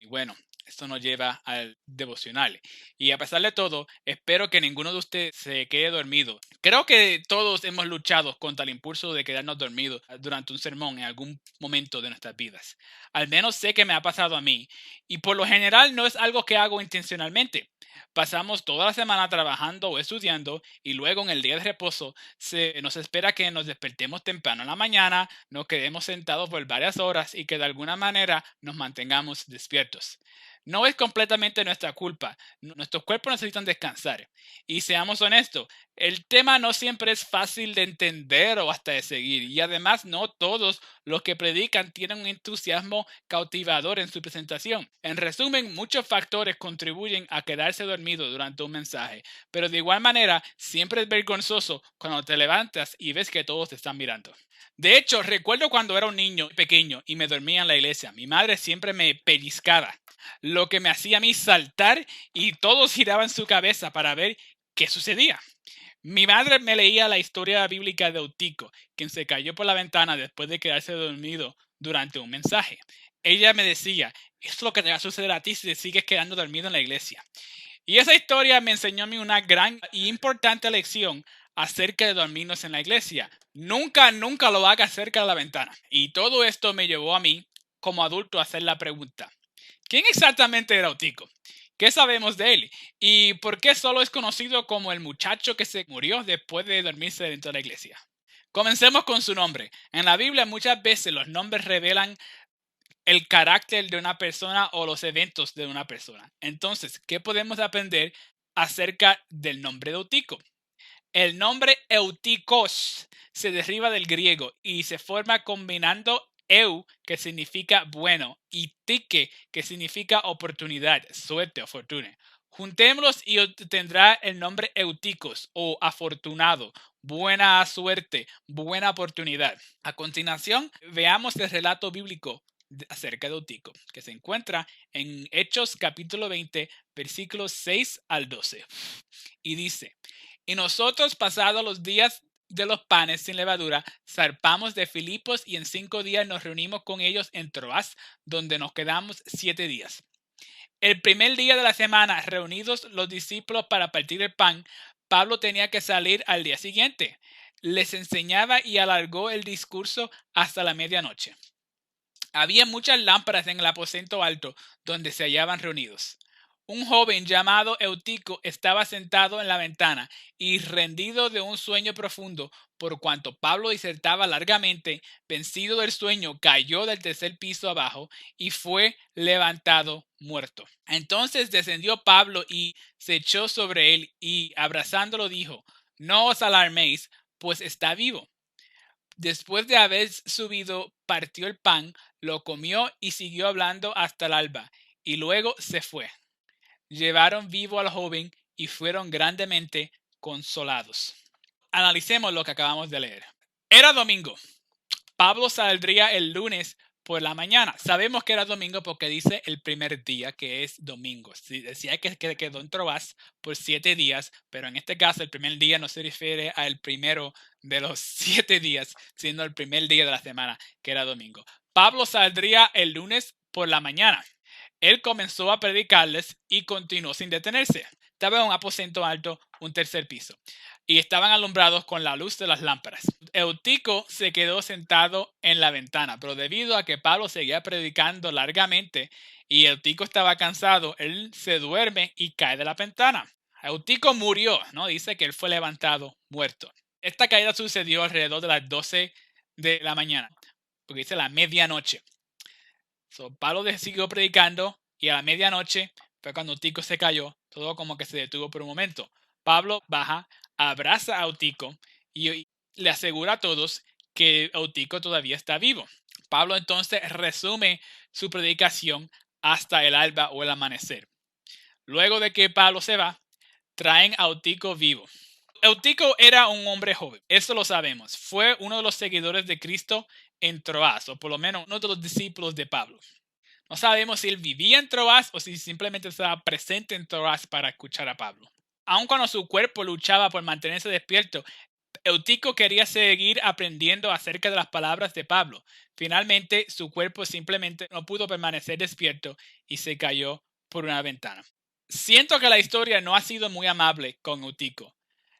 Bueno, esto nos lleva al devocional. Y a pesar de todo, espero que ninguno de ustedes se quede dormido. Creo que todos hemos luchado contra el impulso de quedarnos dormidos durante un sermón en algún momento de nuestras vidas. Al menos sé que me ha pasado a mí. Y por lo general no es algo que hago intencionalmente. Pasamos toda la semana trabajando o estudiando y luego en el día de reposo se nos espera que nos despertemos temprano en la mañana, nos quedemos sentados por varias horas y que de alguna manera nos mantengamos despiertos. No es completamente nuestra culpa. Nuestros cuerpos necesitan descansar. Y seamos honestos, el tema no siempre es fácil de entender o hasta de seguir. Y además no todos los que predican tienen un entusiasmo cautivador en su presentación. En resumen, muchos factores contribuyen a quedarse dormido durante un mensaje. Pero de igual manera, siempre es vergonzoso cuando te levantas y ves que todos te están mirando. De hecho, recuerdo cuando era un niño pequeño y me dormía en la iglesia. Mi madre siempre me pellizcaba, lo que me hacía a mí saltar y todos giraban su cabeza para ver qué sucedía. Mi madre me leía la historia bíblica de Eutico, quien se cayó por la ventana después de quedarse dormido durante un mensaje. Ella me decía, esto es lo que te va a suceder a ti si te sigues quedando dormido en la iglesia. Y esa historia me enseñó a mí una gran y importante lección acerca de dormirnos en la iglesia. Nunca, nunca lo hagas cerca de la ventana. Y todo esto me llevó a mí, como adulto, a hacer la pregunta. ¿Quién exactamente era Eutico? ¿Qué sabemos de él? ¿Y por qué solo es conocido como el muchacho que se murió después de dormirse dentro de la iglesia? Comencemos con su nombre. En la Biblia muchas veces los nombres revelan el carácter de una persona o los eventos de una persona. Entonces, ¿qué podemos aprender acerca del nombre de Eutico? El nombre Eutikos se deriva del griego y se forma combinando eu, que significa bueno, y tike, que significa oportunidad, suerte o fortuna. Juntémoslos y obtendrá el nombre Eutikos o afortunado, buena suerte, buena oportunidad. A continuación, veamos el relato bíblico acerca de Eutico, que se encuentra en Hechos capítulo 20, versículos 6 al 12. Y dice, y nosotros, pasados los días de los panes sin levadura, zarpamos de Filipos y en 5 días nos reunimos con ellos en Troas, donde nos quedamos 7 días. El primer día de la semana, reunidos los discípulos para partir el pan, Pablo tenía que salir al día siguiente. Les enseñaba y alargó el discurso hasta la medianoche. Había muchas lámparas en el aposento alto donde se hallaban reunidos. Un joven llamado Eutico estaba sentado en la ventana y rendido de un sueño profundo, por cuanto Pablo disertaba largamente, vencido del sueño, cayó del tercer piso abajo y fue levantado muerto. Entonces descendió Pablo y se echó sobre él y abrazándolo dijo, no os alarméis, pues está vivo. Después de haber subido, partió el pan, lo comió y siguió hablando hasta el alba, y luego se fue. Llevaron vivo al joven y fueron grandemente consolados. Analicemos lo que acabamos de leer. Era domingo. Pablo saldría el lunes por la mañana. Sabemos que era domingo porque dice el primer día, que es domingo. Decía que quedó en Troas por 7 días, pero en este caso el primer día no se refiere al primero de los 7 días, sino el primer día de la semana, que era domingo. Pablo saldría el lunes por la mañana. Él comenzó a predicarles y continuó sin detenerse. Estaba en un aposento alto, un tercer piso, y estaban alumbrados con la luz de las lámparas. Eutico se quedó sentado en la ventana, pero debido a que Pablo seguía predicando largamente y Eutico estaba cansado, él se duerme y cae de la ventana. Eutico murió, ¿no? Dice que él fue levantado muerto. Esta caída sucedió alrededor de las 12 de la mañana, porque dice la medianoche. Pablo siguió predicando y a la medianoche fue cuando Eutico se cayó, todo como que se detuvo por un momento. Pablo baja, abraza a Eutico y le asegura a todos que Eutico todavía está vivo. Pablo entonces resume su predicación hasta el alba o el amanecer. Luego de que Pablo se va, traen a Eutico vivo. Eutico era un hombre joven, eso lo sabemos. Fue uno de los seguidores de Cristo en Troas, o por lo menos uno de los discípulos de Pablo. No sabemos si él vivía en Troas o si simplemente estaba presente en Troas para escuchar a Pablo. Aun cuando su cuerpo luchaba por mantenerse despierto, Eutico quería seguir aprendiendo acerca de las palabras de Pablo. Finalmente, su cuerpo simplemente no pudo permanecer despierto y se cayó por una ventana. Siento que la historia no ha sido muy amable con Eutico.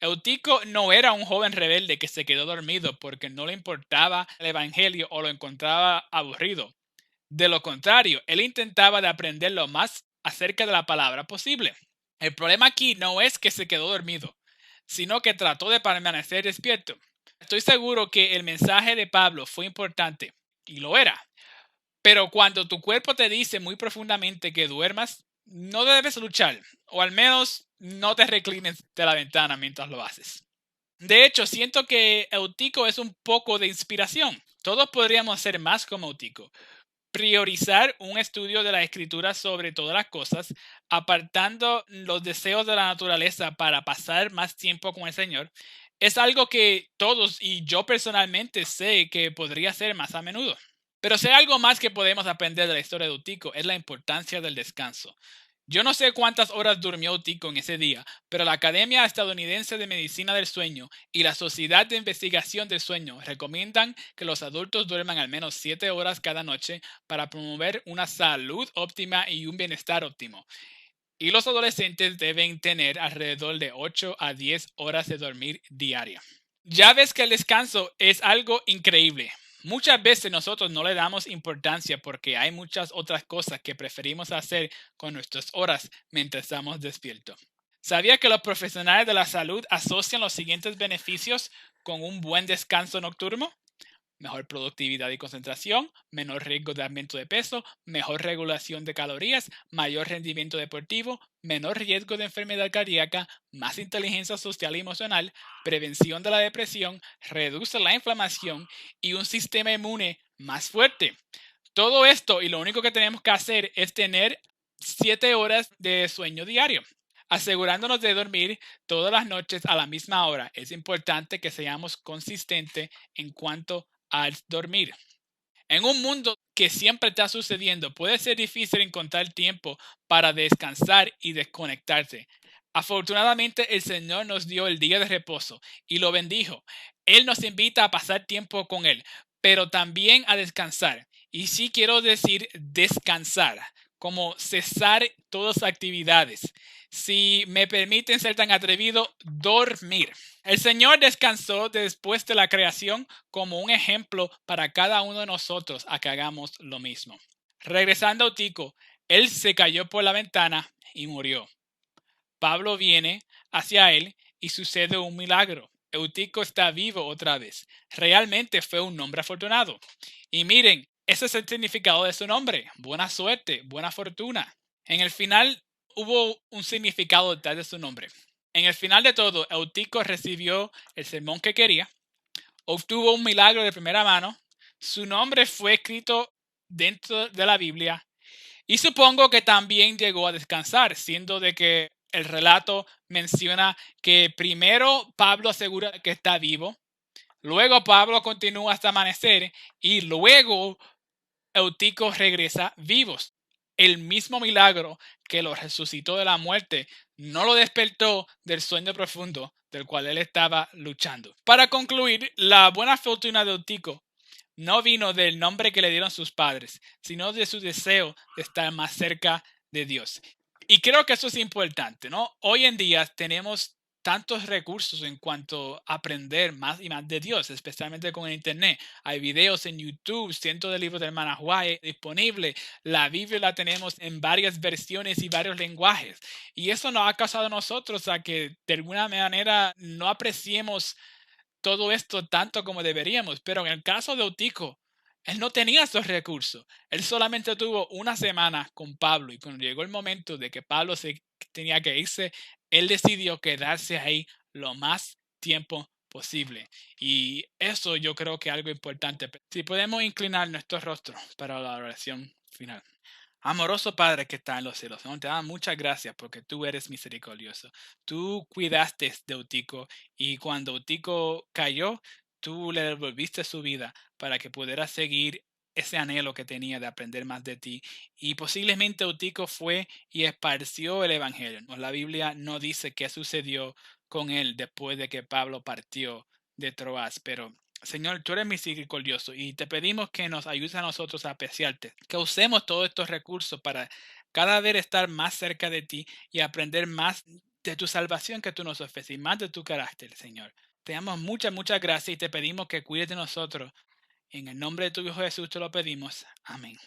Eutico no era un joven rebelde que se quedó dormido porque no le importaba el evangelio o lo encontraba aburrido. De lo contrario, él intentaba de aprender lo más acerca de la palabra posible. El problema aquí no es que se quedó dormido, sino que trató de permanecer despierto. Estoy seguro que el mensaje de Pablo fue importante, y lo era. Pero cuando tu cuerpo te dice muy profundamente que duermas, no debes luchar, o al menos no te reclines de la ventana mientras lo haces. De hecho, siento que Eutico es un poco de inspiración. Todos podríamos ser más como Eutico. Priorizar un estudio de la escritura sobre todas las cosas, apartando los deseos de la naturaleza para pasar más tiempo con el Señor, es algo que todos y yo personalmente sé que podría ser más a menudo. Pero sé algo más que podemos aprender de la historia de Utico es la importancia del descanso. Yo no sé cuántas horas durmió Utico en ese día, pero la Academia Estadounidense de Medicina del Sueño y la Sociedad de Investigación del Sueño recomiendan que los adultos duerman al menos 7 horas cada noche para promover una salud óptima y un bienestar óptimo. Y los adolescentes deben tener alrededor de 8 a 10 horas de dormir diaria. Ya ves que el descanso es algo increíble. Muchas veces nosotros no le damos importancia porque hay muchas otras cosas que preferimos hacer con nuestras horas mientras estamos despiertos. ¿Sabía que los profesionales de la salud asocian los siguientes beneficios con un buen descanso nocturno? Mejor productividad y concentración, menor riesgo de aumento de peso, mejor regulación de calorías, mayor rendimiento deportivo, menor riesgo de enfermedad cardíaca, más inteligencia social y emocional, prevención de la depresión, reduce la inflamación y un sistema inmune más fuerte. Todo esto y lo único que tenemos que hacer es tener 7 horas de sueño diario. Asegurándonos de dormir todas las noches a la misma hora, es importante que seamos consistentes en cuanto al dormir. En un mundo que siempre está sucediendo, puede ser difícil encontrar tiempo para descansar y desconectarse. Afortunadamente, el Señor nos dio el día de reposo y lo bendijo. Él nos invita a pasar tiempo con Él, pero también a descansar. Y sí quiero decir descansar, como cesar todas actividades. Si me permiten ser tan atrevido, dormir. El Señor descansó después de la creación como un ejemplo para cada uno de nosotros a que hagamos lo mismo. Regresando a Utico, él se cayó por la ventana y murió. Pablo viene hacia él y sucede un milagro. Eutico está vivo otra vez. Realmente fue un hombre afortunado. Y miren, ese es el significado de su nombre. Buena suerte, buena fortuna. En el final hubo un significado detrás de su nombre. En el final de todo, Eutico recibió el sermón que quería, obtuvo un milagro de primera mano, su nombre fue escrito dentro de la Biblia y supongo que también llegó a descansar, siendo de que el relato menciona que primero Pablo asegura que está vivo, luego Pablo continúa hasta amanecer y luego Eutico regresa vivos. El mismo milagro que lo resucitó de la muerte no lo despertó del sueño profundo del cual él estaba luchando. Para concluir, la buena fortuna de Eutico no vino del nombre que le dieron sus padres, sino de su deseo de estar más cerca de Dios. Y creo que eso es importante, ¿no? Hoy en día tenemos tantos recursos en cuanto a aprender más y más de Dios, especialmente con el Internet. Hay videos en YouTube, cientos de libros de hermana White disponibles. La Biblia la tenemos en varias versiones y varios lenguajes. Y eso nos ha causado a nosotros a que de alguna manera no apreciemos todo esto tanto como deberíamos. Pero en el caso de Eutico, él no tenía esos recursos. Él solamente tuvo una semana con Pablo y cuando llegó el momento de que Pablo se tenía que irse, él decidió quedarse ahí lo más tiempo posible. Y eso yo creo que es algo importante. Si podemos inclinar nuestro rostro para la oración final. Amoroso Padre que está en los cielos, ¿no? Te damos muchas gracias porque tú eres misericordioso. Tú cuidaste de Eutico y cuando Eutico cayó, tú le devolviste su vida para que pudiera seguir ese anhelo que tenía de aprender más de ti. Y posiblemente Eutico fue y esparció el evangelio. La Biblia no dice qué sucedió con él después de que Pablo partió de Troas, pero Señor, tú eres misericordioso y te pedimos que nos ayudes a nosotros a apreciarte, que usemos todos estos recursos para cada vez estar más cerca de ti y aprender más de tu salvación que tú nos ofreces y más de tu carácter, Señor. Te damos muchas, muchas gracias y te pedimos que cuides de nosotros. En el nombre de tu Hijo Jesús te lo pedimos. Amén.